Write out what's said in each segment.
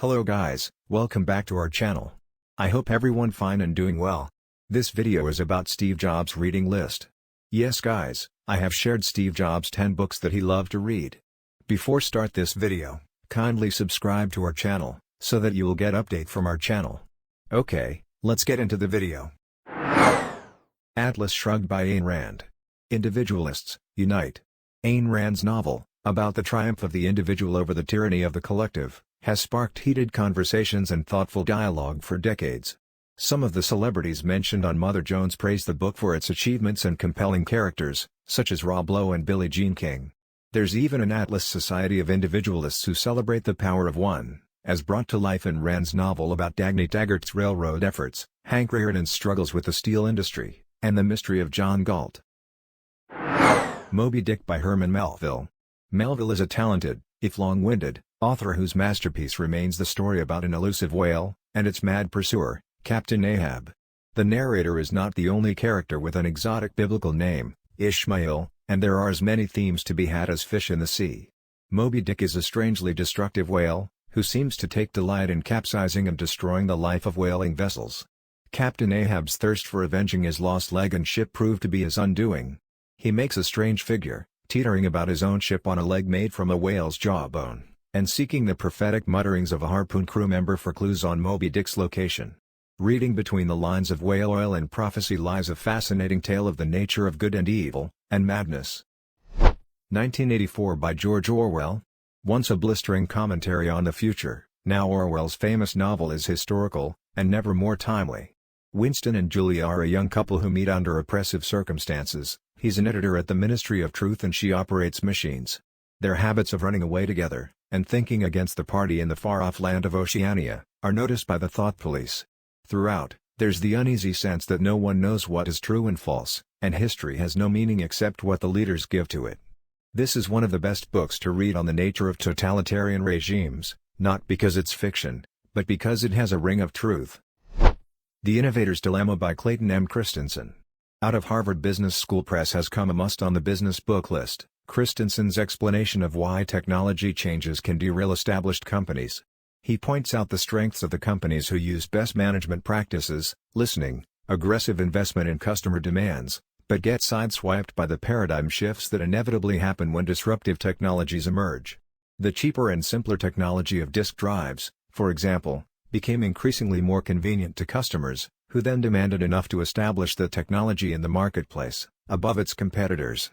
Hello guys, welcome back to our channel. I hope everyone fine and doing well. This video is about Steve Jobs' reading list. Yes guys, I have shared Steve Jobs' 10 books that he loved to read. Before start this video, kindly subscribe to our channel, so that you will get update from our channel. Okay, let's get into the video. Atlas Shrugged by Ayn Rand. Individualists, Unite. Ayn Rand's novel, about the triumph of the individual over the tyranny of the collective, has sparked heated conversations and thoughtful dialogue for decades. Some of the celebrities mentioned on Mother Jones praised the book for its achievements and compelling characters, such as Rob Lowe and Billie Jean King. There's even an Atlas Society of Individualists who celebrate the power of one, as brought to life in Rand's novel about Dagny Taggart's railroad efforts, Hank Rearden's struggles with the steel industry, and the mystery of John Galt. Moby Dick by Herman Melville. Melville is a talented, if long-winded, author whose masterpiece remains the story about an elusive whale, and its mad pursuer, Captain Ahab. The narrator is not the only character with an exotic biblical name, Ishmael, and there are as many themes to be had as fish in the sea. Moby Dick is a strangely destructive whale, who seems to take delight in capsizing and destroying the life of whaling vessels. Captain Ahab's thirst for avenging his lost leg and ship proved to be his undoing. He makes a strange figure, teetering about his own ship on a leg made from a whale's jawbone, and seeking the prophetic mutterings of a harpoon crew member for clues on Moby Dick's location. Reading between the lines of whale oil and prophecy lies a fascinating tale of the nature of good and evil, and madness. 1984 by George Orwell. Once a blistering commentary on the future, now Orwell's famous novel is historical, and never more timely. Winston and Julia are a young couple who meet under oppressive circumstances. He's an editor at the Ministry of Truth and she operates machines. Their habits of running away together, and thinking against the party in the far-off land of Oceania, are noticed by the thought police. Throughout, there's the uneasy sense that no one knows what is true and false, and history has no meaning except what the leaders give to it. This is one of the best books to read on the nature of totalitarian regimes, not because it's fiction, but because it has a ring of truth. The Innovator's Dilemma by Clayton M. Christensen. Out of Harvard Business School Press has come a must on the business book list, Christensen's explanation of why technology changes can derail established companies. He points out the strengths of the companies who use best management practices, listening, aggressive investment in customer demands, but get sideswiped by the paradigm shifts that inevitably happen when disruptive technologies emerge. The cheaper and simpler technology of disk drives, for example, became increasingly more convenient to customers, who then demanded enough to establish the technology in the marketplace, above its competitors.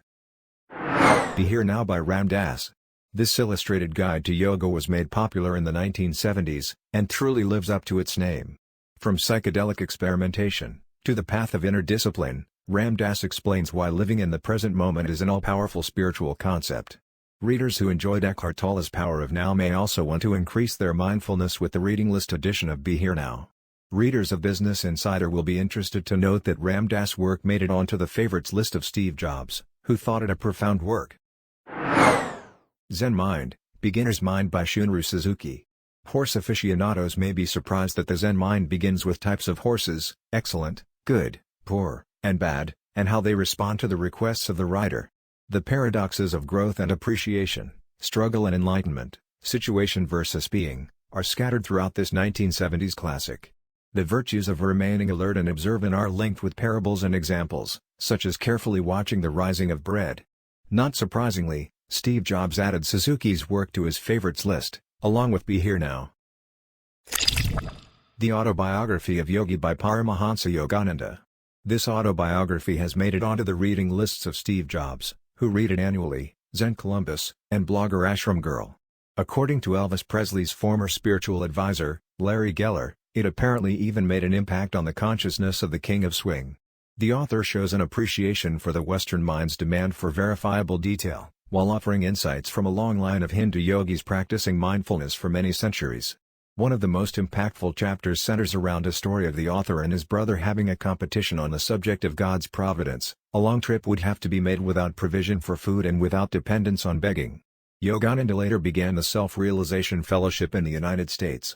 Be Here Now by Ram Dass. This illustrated guide to yoga was made popular in the 1970s, and truly lives up to its name. From psychedelic experimentation, to the path of inner discipline, Ram Dass explains why living in the present moment is an all-powerful spiritual concept. Readers who enjoyed Eckhart Tolle's Power of Now may also want to increase their mindfulness with the reading list edition of Be Here Now. Readers of Business Insider will be interested to note that Ram Dass' work made it onto the favorites list of Steve Jobs, who thought it a profound work. Zen Mind, Beginner's Mind by Shunryu Suzuki. Horse aficionados may be surprised that the Zen mind begins with types of horses, excellent, good, poor, and bad, and how they respond to the requests of the rider. The paradoxes of growth and appreciation, struggle and enlightenment, situation versus being, are scattered throughout this 1970s classic. The virtues of remaining alert and observant are linked with parables and examples, such as carefully watching the rising of bread. Not surprisingly, Steve Jobs added Suzuki's work to his favorites list, along with Be Here Now. The Autobiography of Yogi by Paramahansa Yogananda. This autobiography has made it onto the reading lists of Steve Jobs, who read it annually, Zen Columbus, and blogger Ashram Girl. According to Elvis Presley's former spiritual advisor, Larry Geller, it apparently even made an impact on the consciousness of the King of Swing. The author shows an appreciation for the Western mind's demand for verifiable detail, while offering insights from a long line of Hindu yogis practicing mindfulness for many centuries. One of the most impactful chapters centers around a story of the author and his brother having a competition on the subject of God's providence. A long trip would have to be made without provision for food and without dependence on begging. Yogananda later began the Self-Realization Fellowship in the United States.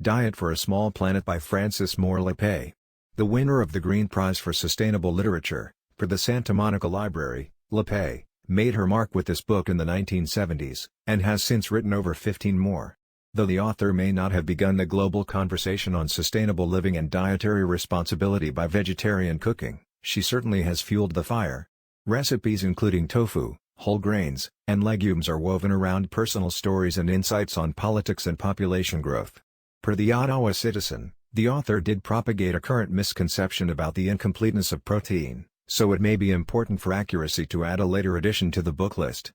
Diet for a Small Planet by Frances Moore Lepay. The winner of the Green Prize for Sustainable Literature, for the Santa Monica Library, Lepay, made her mark with this book in the 1970s, and has since written over 15 more. Though the author may not have begun the global conversation on sustainable living and dietary responsibility by vegetarian cooking, she certainly has fueled the fire. Recipes including tofu, whole grains, and legumes are woven around personal stories and insights on politics and population growth. Per the Ottawa Citizen, the author did propagate a current misconception about the incompleteness of protein, so it may be important for accuracy to add a later addition to the book list.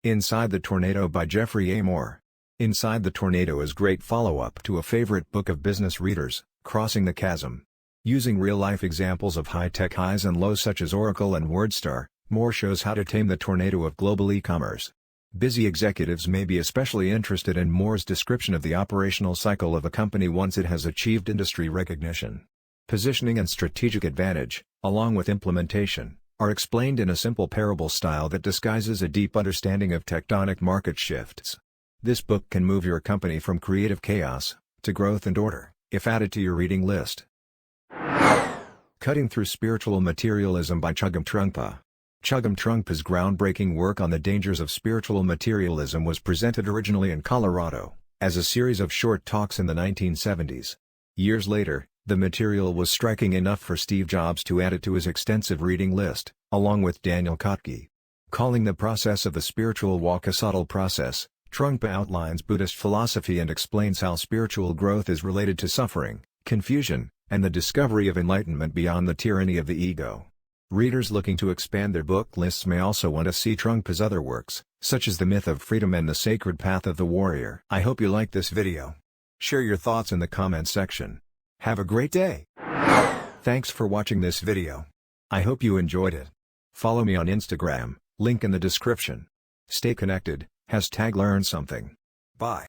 Inside the Tornado by Jeffrey A. Moore. Inside the Tornado is great follow-up to a favorite book of business readers, Crossing the Chasm. Using real-life examples of high-tech highs and lows such as Oracle and WordStar, Moore shows how to tame the tornado of global e-commerce. Busy executives may be especially interested in Moore's description of the operational cycle of a company once it has achieved industry recognition. Positioning and strategic advantage, along with implementation, are explained in a simple parable style that disguises a deep understanding of tectonic market shifts. This book can move your company from creative chaos to growth and order, if added to your reading list. Cutting Through Spiritual Materialism by Chogyam Trungpa. Chogyam Trungpa's groundbreaking work on the dangers of spiritual materialism was presented originally in Colorado, as a series of short talks in the 1970s. Years later, the material was striking enough for Steve Jobs to add it to his extensive reading list, along with Daniel Kotke. Calling the process of the spiritual walk a subtle process, Trungpa outlines Buddhist philosophy and explains how spiritual growth is related to suffering, confusion, and the discovery of enlightenment beyond the tyranny of the ego. Readers looking to expand their book lists may also want to see Trungpa's other works, such as The Myth of Freedom and The Sacred Path of the Warrior. I hope you liked this video. Share your thoughts in the comments section. Have a great day! Thanks for watching this video. I hope you enjoyed it. Follow me on Instagram, link in the description. Stay connected, #LearnSomething. Bye.